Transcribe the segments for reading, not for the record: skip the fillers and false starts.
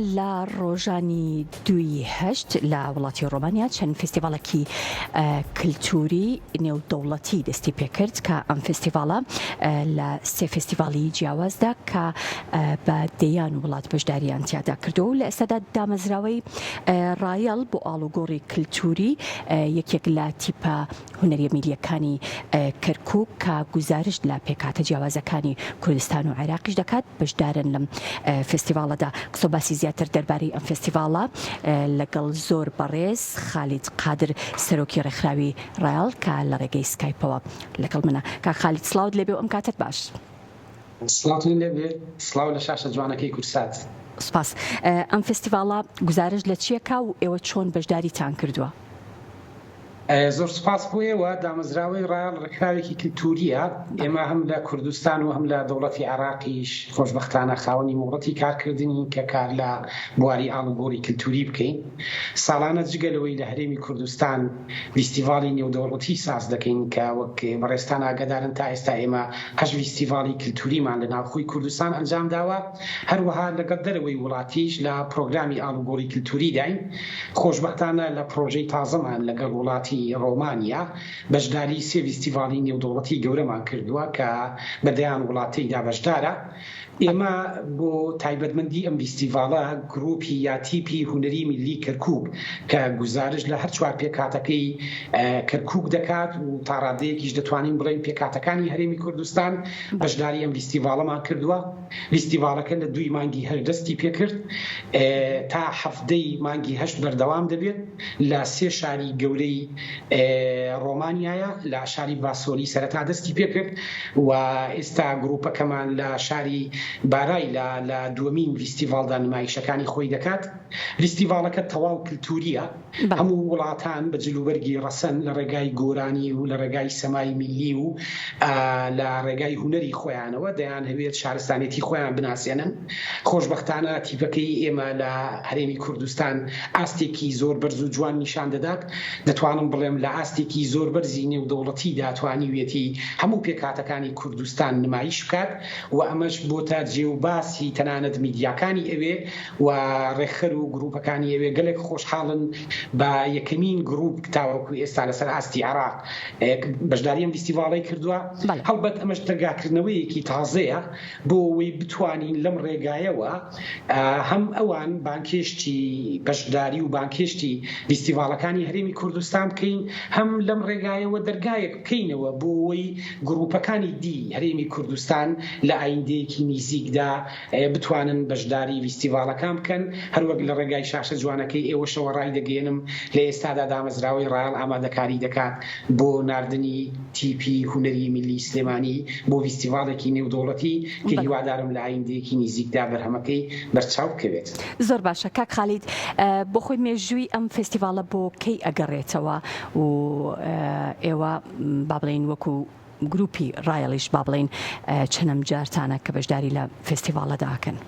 لە ڕۆژانی دوی هەشت لە وڵاتی ڕۆمانیا چەند فستیڤالێکی کللتوری نێودەوڵەتی دەستی پێکرد کە ئەم فستیڤالە لە سێ فستیڤالی جیاوازدا کە بە دەیان وڵات بەشداریان تیادا کردو و لە ئێستادا دامەزراوەی ڕایەڵ بۆ ئاڵوگۆڕی کللتوری یەکێک لە تیپە هونەریە میلیەکانی کەرکووک کە گوزارش لە پێکاتە جیاوازەکانی کوردستان و عێراقیش دەکات بەشدارن لەم فستیڤالەدا. قسە باسی زیاتر دەربارەی ئەم فستیڤالە لەگەڵ زۆر بەڕێز خالید قادر سەرۆکی ڕێکخراوی ڕایەڵ کە لە ڕێگەی سکایپەوە لەگەڵ منە. کاک خالید سڵاوت لێبێ و ئەم کاتت باش. سڵاوتتون لێبێ، سڵاو لە شاشە جوانەکەی کورسات. سپاس. ئەم فستیڤالە گوزارش لە چیەکە و ئێوە چۆن بەشداریتان کردووە؟ زۆر سپاس بۆ ئێوە. دامەزراوەی ڕایەڵ ڕێکخراوێکی کللتوریە. ئێمە هەم لە کوردستان و هەم لە دەوڵەتی عێراقیش خۆشبەختانە خاوەنی موڵەتی کارکردنی کە کار لە بواری ئاڵوگۆڕی کللتوری بکەین. ساڵانە جگەلەوەی لە هەرێمی کوردستان فستیڤالی نێودەوڵەتی ساز دەکەین کە وەک بەڕێستان ئاگادارن تا ئێستا ئێمە 8 فستیڤالی کللتوریمان لە ناوخۆی کوردستان ئەنجام داوە. هەروەها لەگەڵ دەرەوەی وڵاتیش لە پرۆگرامی ئاڵوگۆڕی کللتوری داین. خۆشبەختانە لە پرۆژەی تازەمان لەگەڵ وڵاتی ڕۆمانیا بەشداری سێ فستیڤالی نێودەوڵەتی گەورەمان کردووە کە بەدەیان وڵاتیدا بەشدارە. ئێمە بۆ تایبەتمەندی ئەم فستیڤالە گروپی یا تیپی هونەری میلی کەرکووک کە گوزارش لە هەر چوار پێکاتەکەی کەرکووک دەکات و تا ڕادەیەکیش دەتوانین بڵێن پێکاتەکانی هەرێمی کوردستان بەشداری ئەم فستیڤالەمان کردووە. فستیڤالەکە لە 2 مانگی هەردەستی پێکرد تا هەفتەی مانگی هەشت بەردەوام دەبێت لە 3 شاری گەورەی ڕۆمانیایە. لە شاری باسۆلی سەرەتا دەستی پێکرد و ئێستا گروپەکەمان لە شاری بارای لە دووەمین فستیڤالدا نمایشەکانی خۆی دەکات. فستیڤالەکە تەواو کللتوریە. هەموو وڵاتان بە جلوبەرگی ڕەسەن لە ڕێگای گۆرانی و لە ڕێگای سەمای میلی و لە ڕێگای هونەری خۆیانەوە دەیان هەوێت شارستانێتی خۆیان بناسیێنن. خۆشبەختانە تیپەکەی ئێمە لە هەرێمی کوردستان ئاستێکی زۆر بەرز و جوان نیشان دەدات. دەتوانم بڵێم لە ئاستێکی زۆر بەرزی نێودەوڵەتی داتوانیوێتی هەموو پێکاتەکانی کوردستان نمایش بکات و ئەمەش بۆتە جێوباسی تەنانەت میدیاکانی ئەوێ و ڕێکخەر و گروپەکانی ئەوێ گەلێک خۆشحاڵن بە یەکەمین گروپ تاوەکو ئێستا لەسەر ئاستی عێراق بەشداری ئەم فستیڤاڵی کردووە. هەڵبەت ئەمەش دەرگاکردنەوەیەکی تازەیە بۆ ئەوەی بتوانین لەم ڕێگایەوە هەم ئەوان بانکێشتی بەشداری و بانکێشتی فستیڤاڵەکانی هەرێمی کوردستان بکەین، هەم لەم ڕێگایەوە دەرگایەک بکەینەوە بۆ ئەوەی گروپەکانی دی هەرێمی کوردستان لە ئایندەیەکی نزیکدا بتوانن بەشداری فستیڤاڵەکان بکەن. هەروەک لە ڕێگای شاشە جوانەکەی ئێوەشەوە ڕای دەگەێنم لە ئێستادا دامەزراوەی ڕایەڵ ئامادەکاری دەکات بۆ ناردنی تیپی هونەری میلی سلێمانی بۆ فستیڤاڵێکی نێودەوڵەتی کە هیوادارم لە ئایندەیەکی نزیکدا بەرهەمەکەی بەرچاو بکەوێت. زۆر باشە کاک خالید، بۆ خۆی مێژووی ئەم فستیڤاڵە بۆ کەی ئەگەڕێتەوە و ئێوە با بڵێن وەکو گروپی ڕایەڵیش با بڵێن چەندەم جارتانە کە بەشداری لە فستیڤاڵە داکەن؟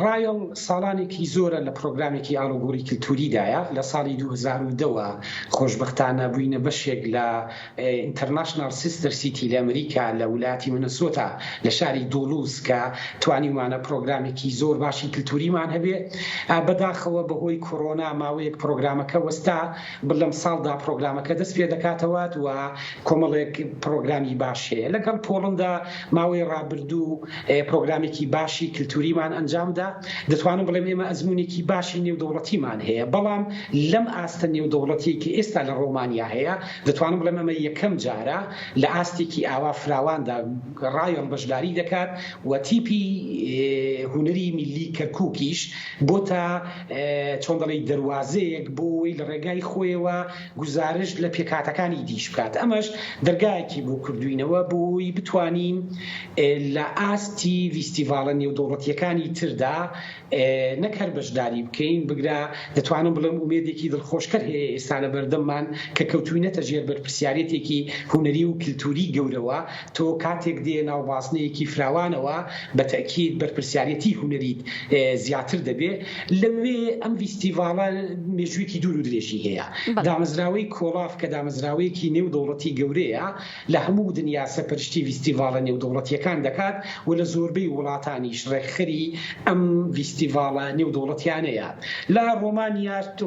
ڕایەڵ ساڵانێکی زۆرە لە پرۆگرامێکی ئاڵوگۆڕی کللتوریدایە. لە ساڵی 2010 خۆشبەختانە بووینە بەشێک لە ئینتەرناشنال سیستەر سیتی لە ئەمریکا لە ویلایەتی مینەسۆتا لە شاری دۆلوز کە توانیمانە پرۆگرامێکی زۆر باشی کللتوریمان هەبێ. بەداخەوە بەهۆی کۆرۆنا ماوەیەک پرۆگرامەکە وەستا بڵم ساڵدا پرۆگرامەکە دەست پێ دەکاتەوە و کۆمەڵێک پرۆگرامی باش هەیە. لەگەڵ پۆڵندا ماوەی ڕابردوو پرۆگرامێکی باشی کللتوریمان ئەنجامدا. دەتوانم بڵێم ئێمە ئەزمونێکی باشی نێودەوڵەتیمان هەیە، بەڵام لەم ئاستە نێودەوڵەتی کە ئێستا لە ڕۆمانیا هەیە دەتوانم بڵێم ئەمە یەکەم جارە لە ئاستێکی ئاوا فراواندا ڕایەڵ بەشداری دەکات و تیپی هونەری میلی کەرکووکیش بۆتە چۆن دەڵێ دەواازەیەک بۆی لە ڕێگای خۆیەوە گوزارش لە پێکاتەکانی دیش بکات. ئەمەش دەرگایەکی بۆ کردوینەوە بۆی بتوانین لە ئاستی فستیڤاڵە نێودەوڵەتیەکانی تردا نەکەر بەشداری بکەین. بگرا دەتوانم بڵێم ئومێدێکی دڵخۆشکەر هەیە ئێستا لە بەردەممان کە کەوتوینەتە ژێر بەرپرسیارەتێکی هونەری و کللتوری گەورەوە. تۆ کاتێک دێ ناوباسنەیەکی فراوانەوە بە تەکید بەرپرسیارەتی هونەریت زیاتر دەبێ. لەوێ ئەم فستیڤاڵە مێژوویەکی دوور و درێژی هەیە. دامەزراوەی کۆڵاف کە دامەزراوەیەکی نێودەوڵەتی گەورەیە لە هەموو دنیا سەرپەرشتی فستیڤاڵە نێودەوڵەتیەکان دەکات و لە زۆربەی وڵاتانیش ڕێکخەری ئەم فیستیڤاڵە نێودوڵەتیانەیە. لە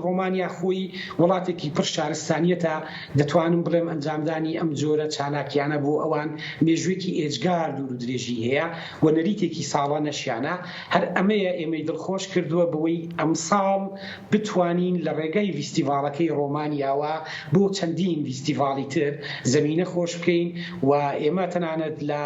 ڕۆمانیا خۆی وڵاتێکی پڕ شارستانیەتە، دەتوانم بڵێم ئەنجامدانی ئەم جۆرە چالاکیانە بۆ ئەوان مێژوێکی ئێجگار دوور و درێژی هەیە و نەریتێکی ساڵە نەشیانە. هەر ئەمەیە ئێمەی دڵخۆش کردووە بەوەی ئەم ساڵ بتوانین لە ڕێگەی فیستیڤاڵەکەی ڕۆمانیاوە بۆ چەندین فیستیڤاڵی تر زەمینە خۆش بکەین و ئێمە تەنانەت لە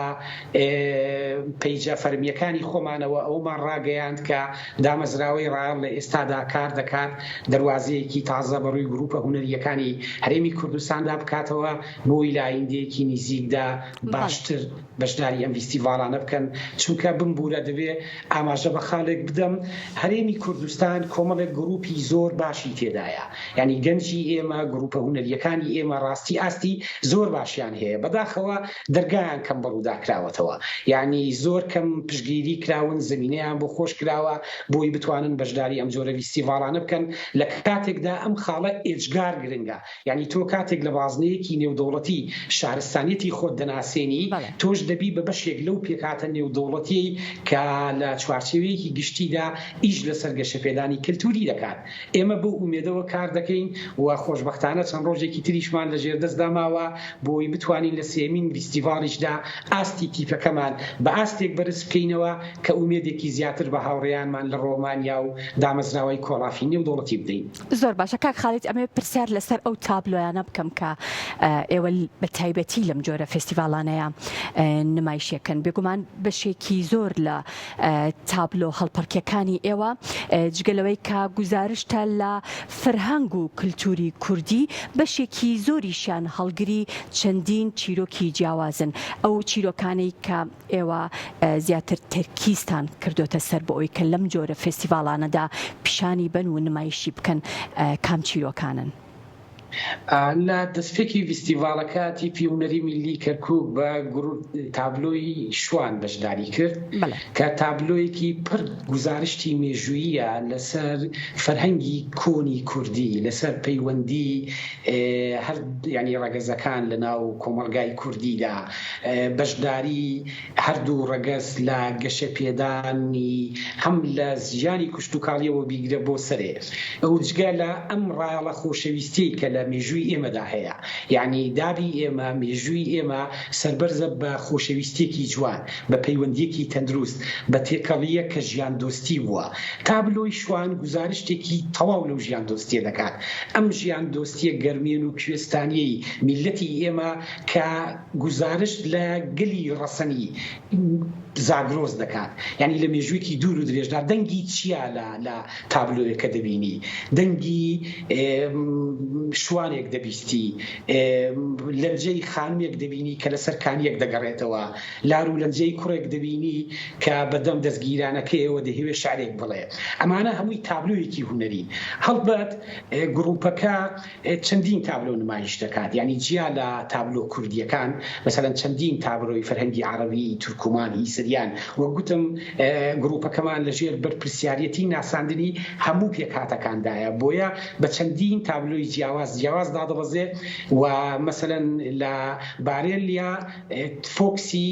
پەیجە فەرمیەکانی خۆمانەوە ئەومان ڕاگەیاند کە دامەزراوەی ڕایەڵ لە ئێستادا کار دەکات دەواازەیەکی تازە بەڕووی گروپە هونەریەکانی هەرێمی کوردستاندا بکاتەوە بۆی لایندەیەکی نزیکدا باشتر بەشداری ئەم فیستیڤاڵانە بکەن، چونکە بمبورە دەبێ ئاماژە بە خاڵێک بدەم هەرێمی کوردستان کۆمەڵێک گروپی زۆر باشی تێدایە، ینی گەنجی ئێمە گروپە هونەریەکانی ئێمە ڕاستی ئاستی زۆر باشیان هەیە، بەداخەوە دەرگایان کەم بەڕووداکراوەتەوە، یعنی زۆر کەم پشگیری کراون زمینەیان بۆ خۆش کراوە بۆی بتوانن بەشداری ئەم جۆرە فیستیڤاڵانە بکەن لە کاتێکدا ئەم خاڵە ئێجگار گرنگە، یعنی تۆ کاتێک لە بازنەیەکی نێودەوڵەتی شارستانیەتی خۆت دەناسێنی تۆش دەبی بە بەشێک لەو پێکاتە نێودەوڵەتی کە لە چوارچێوەیەکی گشتیدا ئیش لەسەر گەشەپێدانی کللتوری دەکات. ئێمە بۆ ئومێدەوە کار دەکەین و خۆشبەختانە چەند ڕۆژێکی تریشمان لە ژێردەستدا ماوە بۆی بتوانین لە سێمین فیستیڤاڵیشدا ئاستی تیپەکەمان بە ئاستێک بەرز بکەینەوە کە ئومێدێکی زیاتر بە هاوڕێیانمان لە ڕۆمانیا و دامەزراوەی کۆڵافی نێودوڵەتی بدەین. زۆر باشە کاک خاڵید، ئەمێ پرسیار لەسەر ئەو تابلۆیانە بکەم کە ئێوە بە تایبەتی لەم جۆرە فستیڤاڵانەیە نمایشەکەن. بێگومان بەشێکی زۆر لە تابلۆ هەڵپەرکیەکانی ئێوە جگەلەوەی کە گوزارشتە لە فەرهەنگ و کللتوری کوردی بەشێکی زۆریشیان هەڵگری چەندین چیرۆکی جیاوازن، ئەو چیرۆکانەی کە ئێوە زیاتر تەرکیزتان کردوتە سەر بۆ ئەوی کە لەم جۆرە فستیڤاڵانەدا پیشانی بن و نمایشی بکەن کام چیرۆکانن؟ لە دەستپێکی فستیڤاڵەکە تیپی هونەری میلی کەرکووک بە تابلۆی شوان بەشداری کرد کە تابلۆیەکی پڕ گزارشتی مێژوویە لەسەر فەرهەنگی کۆنی کوردی، لەسەر پەیوەندی هەر ینی ڕەگەزەکان لە ناو کۆمەلگای کوردیدا، بەشداری هەردوو ڕەگەز لە گەشەپێدانی هەم لە زیانی کوشت و کاڵیەوە بیگرە بۆ سەرێ. ئەو جگە لە ئەم ڕایەڵە خۆشەویستی کە لە مێژووی ئێمەدا هەیە، یعنی دابی ئێمە مێژووی ئێمە سەربەرزە بە خۆشەویستێکی جوان، بە پەیوەندیەکی تەندروست، بە تێکەڵیە کە ژیان دۆستی بووە. تابلۆی شوان گزارشتێکی تەواو لەو ژیان دۆستیە دەکات. ئەم ژیان دۆستیە گەرمێن و کوێستانیەی میلەتی ئێمە کە گزارش لە گەلی ڕەسەنی زاگرۆز دەکات، یعنی لە مێژوویەکی دوور و درێژدا دەنگی چیە لە تابلۆیەکە دەبینی، دەنگی شوانێک دەبیستی، لەنجەی خانوێک دەبینی کە لەسەر کانیەک دەگەڕێتەوە، لار و لەنجەی کوڕێک دەبینی کە بەدەم دەستگیرانەکەیەوە دەهێوێت شعرێک بڵێ. ئەمانە هەمووی تابلۆیەکی هونەری. هەڵبەت گروپەکە چەندین تابلۆ نمایش دەکات، یعنی جیا لە تابلۆ کوردیەکان مەسەلەن چەندین تابلۆی فەرهەنگی عەرەبی، تورکمانی، سریان وە گوتم گروپەکەمان لەژێر بەرپرسیارەتی ناساندنی هەموو پێکهاتەکاندایە، بۆیە بە چەندین تابلۆی جیاواز دادەبەزێت و مەسەلەن لە بارێلیا فۆکسی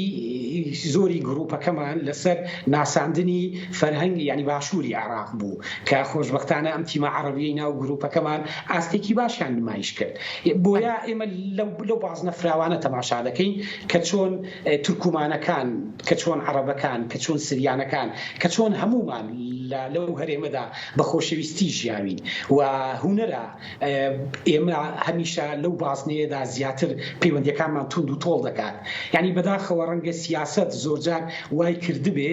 زۆری گروپەکەمان لەسەر ناساندنی فەرهەنگ ینی باشووری عێراق بوو کە خۆشبەختانە ئەم تیمە عەرەبیەی ناو گروپەکەمان ئاستێکی باشیان نمایش کرد. بۆیە ئێمە لەو بازنە فراوانە تەماشا دەکەین کە چۆن تورکمانەکان، کە چۆن عەرەبەکان، کە چۆن سریانەکان، کە چۆن هەمومان لەو هەرێمەدا بە خۆشەویستی ژیاوین و هونەرە ئێمە هەمیشە لەو بازنەیەدا زیاتر پەیوەندیەکانمان تونند و تۆڵ دەکات. یعنی بەداخەوە ڕەنگە سیاسەت زۆرجار وای کردبێ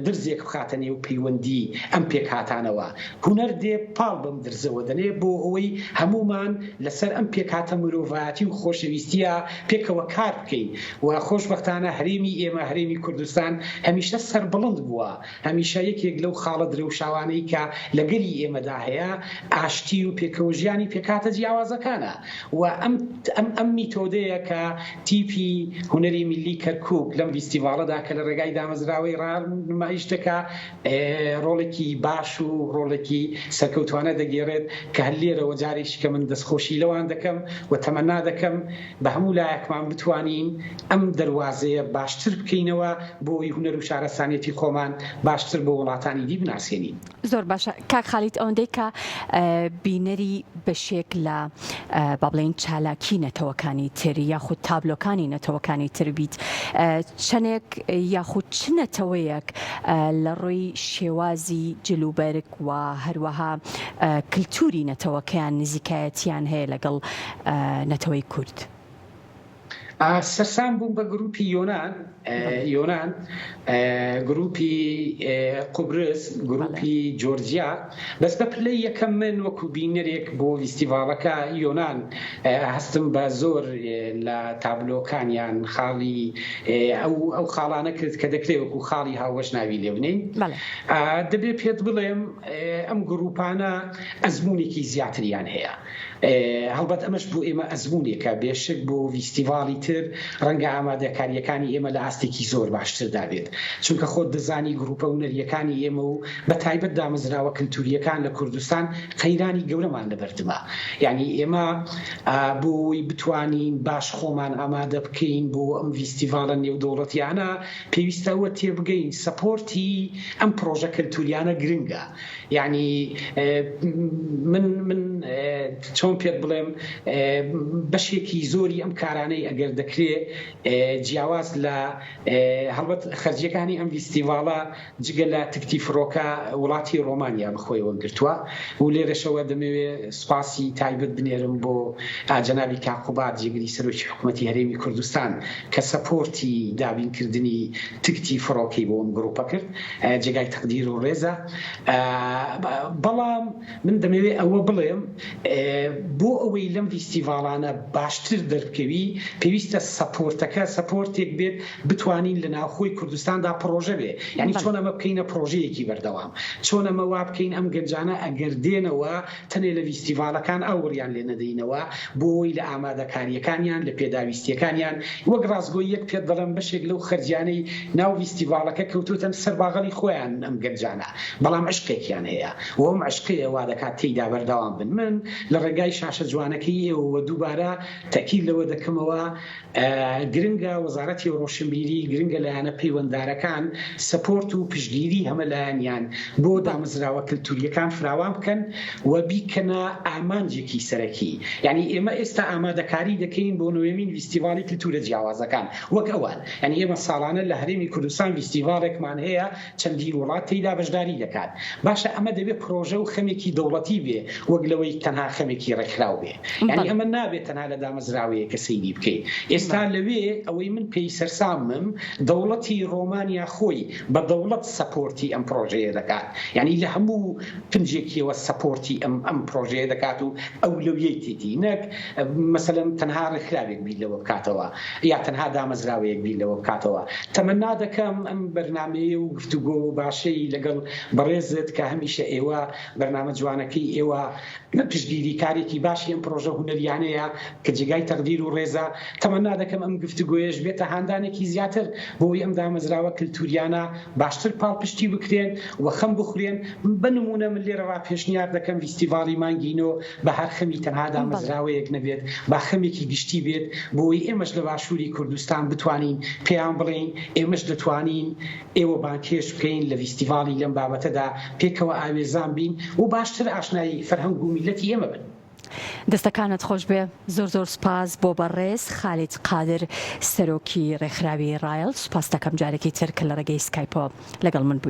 درزێک بخاتە نێو پەیوەندی ئەم پێکهاتانەوە. هونەر دێ پاڵ بەم درزەوە دەنێ بۆ ئەوەی هەمومان لەسەر ئەم پێکهاتە مرۆڤایەتی و خۆشەویستیە پێکەوە کار بکەین و خۆشبەختانە هەرێمی ئێمە، هەرێمی کوردستان هەمیشە سەربڵند بووە، هەمیشە یەکێک لەو خاڵە درەوشاوانەی کە لەگەلی ئێمەدا هەیە ئاشتی و پێکەوەژیانی پێکاتە جیاوازەکانە و ئەم میتۆدەیە کە تیپی هونەری میلی کەرکووک لەم فستیڤاڵەدا کە لە ڕێگای دامەزراوەی ڕال نمایش دەکا ڕۆڵێکی باش و ڕۆڵێکی سەرکەوتوانە دەگێڕێت کە هەر لێرەوە جارێکی کە من دەستخۆشی لەوان دەکەم و تەمەنا دەکەم بە هەموو لایەکمان بتوانین ئەم دەواازەیە باشتر بکەینەوە بکەینەوە بۆی هونەر و شارەسانیەتی خۆمان باشتر بۆ وڵاتانی دی بناسیێنین. زۆر باشە کاک خالیت ئەوەندەی کە بینەری بەشێک لە با بڵێن چالاکی نەتەوەکانی تر یاخود تابلۆکانی نەتەوەکانی تر بیت چەندێک یاخود چ نەتەوەیەک لە ڕۆی شێوازی جلوبەرگ و هەروەها کللتوری نەتەوەکەیان نزیکایەتیان هەیە لەگەڵ نەتەوەی کورد؟ سەرسام بووم بە گروپی یۆنان گروپی قوبرس گروپی جۆرجیا بەس بە پلەی یەکەم من وەکو بینەرێک بۆ فیستیڤاڵەکە یۆنان هەستم بە زۆر لە تابلۆکانیان خاڵی ئەو خاڵانە کرد کە دەکرێت وەکو خاڵی هاوەش ناوی لێ بنین دەبێت پێت بڵێم ئەم گروپانە ئەزمونێکی زیاتریان هەیە هەڵبەت ئەمەش بۆ ئێمە ئەزمونێکە بێشک بۆ فیستیڤاڵی تر ڕەنگە ئامادەکاریەکانی ئێمە لە ئاستێکی زۆر باشتردا بێت چونکە خۆت دەزانی گروپە هونەریەکانی ئێمە و بە تایبەت دامەزراوە کللتوریەکان لە کوردستان قەیرانی گەورەمان لەبەردمە یعنی ئێمە بۆی بتوانین باش خۆمان ئامادە بکەین بۆ ئەم فیستیڤاڵە نێودەوڵەتیانە پێویستەوە تێبگەین سەپۆرتی ئەم پرۆژە کللتوریانە گرنگە یعنی من چۆن پێت بڵێم بەشێکی زۆری ئەم کارانەی ئەگەر دەکرێت جیاواز لە هەڵبەت خەرجیەکانی ئەم فیستیڤاڵە جگە لە تکتی فڕۆکە وڵاتی ڕۆمانیا بەخۆیەوە گرتووە و لێرەشەوە دەمەوێت سوپاسی تایبەت بنێرم بۆ جەنابی کاقوبات جێگری سەرۆکی حکوومەتی هەرێمی کوردستان کە سەپۆرتی دابینکردنی تکتی فڕۆکەی بۆ ئەم گروپە کرد جێگای تەقدیر و ڕێزە بەڵام من دەمەوێت ئەوە بڵێم بۆ ئەوەی لەم فیستیڤاڵانە باشتر دەربکەوی پێویستە سەپۆرتەکە سەپۆرتێک بێت بتوانین لە ناوخۆی کوردستاندا پرۆژە بێ یعنی چۆن ئەمە بکەینە پرۆژەیەکی بەردەوام چۆن ئەمە وا بکەین ئەم گەنجانە ئەگەر دێنەوە تەنێ لە فیستیڤاڵەکان ئەوڕیان لێ نەدەینەوە بۆی لە ئامادەکاریەکانیان لە پێداویستیەکانیان وەک ڕاستگۆی یەک پێت دەڵم بەشێک لەو خەرجیانەی ناو فیستیڤاڵەکە کەوتوتەن سەرباغەڵی خۆیان ئەم گەنجانە بەڵام عشقێکیان هەیە و ئەم عشقەیە وا دەکات تێیدا بەردەوام بن من لە ڕێگای شاشە جوانەکەی ئێوە دووبارە تەکید لەوە دەکەمەوە گرنگە وەزارەتی ڕۆشنبیری گرنگە لایەنە پەیوەنددارەکان سەپۆرت و پشتگیری هەمە لایەنیان بۆ دامەزراوە کللتوریەکان فراوان بکەن و بیکەنە ئامانجێکی سەرەکی یعنی ئێمە ئێستا ئامادەکاری دەکەین بۆ نوێمین فیستیڤاڵی کللتورە جیاوازەکان وەک ئەوان یعنی ئێمە ساڵانە لە هەرێمی کوردستان فیستیڤاڵێکمان هەیە چەندین وڵات تێیدا بەشداری دەکات باشە ئەمە دەبێت پرۆژە و خەمێکی دەوڵەتی بێ وەک لەوەی تەنها خەمێکی ڕێکخراو بێ یعنی ئەمە نابێت تەنها لە دامەزراوەیە کە سەیری بکەیت ئێستا لەوێ ئەوەی من پێی سەرسامم دەوڵەتی ڕۆمانیا خۆی بە دەوڵەت سەپۆرتی ئەم پرۆژەیە دەکات یعنی لە هەموو پنجێکیەوە سەپۆرتی ئەم پرۆژەیە دەکات و ئەو لەویەی تێتی نەک مەسەلەن تەنها ڕێکخراوێک بیر لەوە بکاتەوە یا تەنها دامەزراوەیەک بیر لەوە بکاتەوە تەمەنا دەکەم ئەم بەرنامەیە و گفتوگۆ باشەی لەگەڵ بەڕێزت کە هەمیشە ئێوە بەرنامە جوانەکەی ئێوە پشتگیری کارێکی باشی ئەم پرۆژە هونەریانەیە کە جێگای تەقدیر و ڕێزە تەمەنا دەکەم ئەم گفتوگۆیەش بێتە هاندانێکی زیاتر بۆی ئەم دامەزراوە کللتوریانە باشتر پاڵپشتی بکرێن و خەم بخورێن بنمونە من لێرە ڕاپێشنیار دەکەم فیستیڤاڵی مانگینۆ بە هەر خەمی تەنها دامەزراوەیەک نەبێت با خەمێکی گشتی بێت بۆی ئێمەش لە باشووری کوردستان بتوانین پێیان بڵێین ئێمەش دەتوانین ئێوە بانکێش بکەین لە فیستیڤاڵی لەم بابەتەدا پێکەوە ئاوێزان بین و باشتر ئاشنایی فەرهەنگ و میلەتی ئێمە بن. دەستەکانت خۆش بێ زۆر سپاس بۆ بەڕێز خالید قادر سەرۆکی ڕێکخراوی ڕایل سوپاس دەکەم جارێکی تر کە لە ڕێگەی سکایپۆ لەگەڵ من بووی.